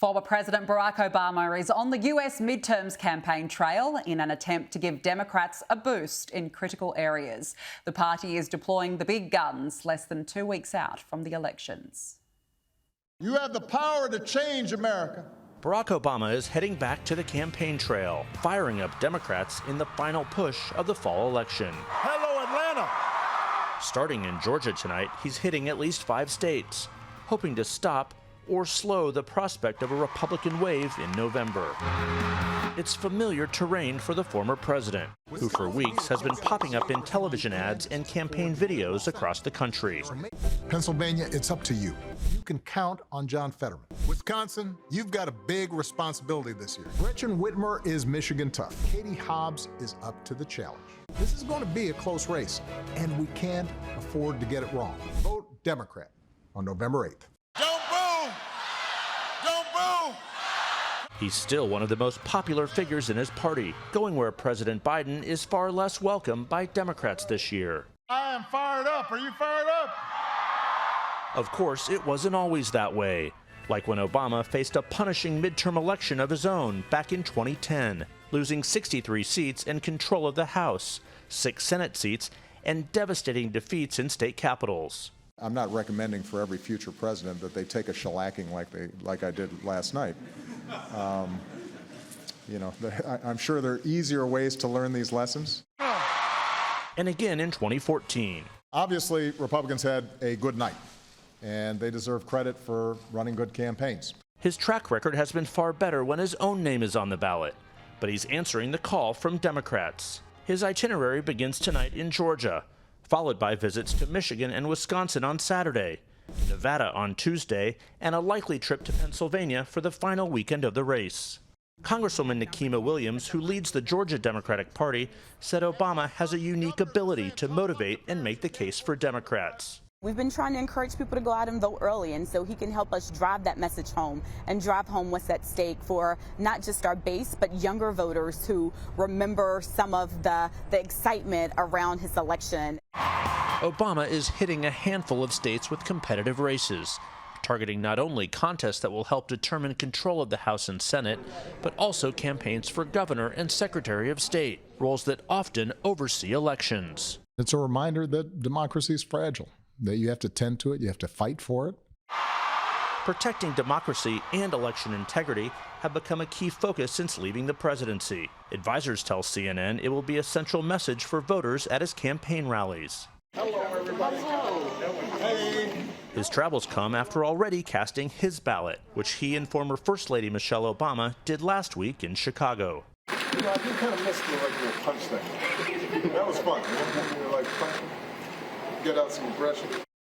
Former President Barack Obama is on the US midterms campaign trail in an attempt to give Democrats a boost in critical areas. The party is deploying the big guns less than 2 weeks out from the elections. You have the power to change America. Barack Obama is heading back to the campaign trail, firing up Democrats in the final push of the fall election. Hello, Atlanta. Starting in Georgia tonight, he's hitting at least 5 states, hoping to stop or slow the prospect of a Republican wave in November. It's familiar terrain for the former president, who for weeks has been popping up in television ads and campaign videos across the country. Pennsylvania, it's up to you. You can count on John Fetterman. Wisconsin, you've got a big responsibility this year. Gretchen Whitmer is Michigan tough. Katie Hobbs is up to the challenge. This is going to be a close race, and we can't afford to get it wrong. Vote Democrat on November 8th. Don't boo! Don't boo! He's still one of the most popular figures in his party, going where President Biden is far less welcome by Democrats this year. I am fired up. Are you fired up? Of course, it wasn't always that way, like when Obama faced a punishing midterm election of his own back in 2010, losing 63 seats and control of the House, 6 Senate seats, and devastating defeats in state capitals. I'm not recommending for every future president that they take a shellacking like I did last night. I'm sure there are easier ways to learn these lessons. And again in 2014. Obviously, Republicans had a good night, and they deserve credit for running good campaigns. His track record has been far better when his own name is on the ballot, but he's answering the call from Democrats. His itinerary begins tonight in Georgia, followed by visits to Michigan and Wisconsin on Saturday, Nevada on Tuesday, and a likely trip to Pennsylvania for the final weekend of the race. Congresswoman Nikema Williams, who leads the Georgia Democratic Party, said Obama has a unique ability to motivate and make the case for Democrats. We've been trying to encourage people to go out and vote early, and so he can help us drive that message home and drive home what's at stake for not just our base, but younger voters who remember some of the excitement around his election. Obama is hitting a handful of states with competitive races, targeting not only contests that will help determine control of the House and Senate, but also campaigns for governor and secretary of state, roles that often oversee elections. It's a reminder that democracy is fragile, that you have to tend to it, you have to fight for it. Protecting democracy and election integrity have become a key focus since leaving the presidency. Advisors tell CNN it will be a central message for voters at his campaign rallies. Hello, everybody. Hey. His travels come after already casting his ballot, which he and former First Lady Michelle Obama did last week in Chicago. You know, I did kind of miss the little punch thing. That was fun. Like, get out some aggression.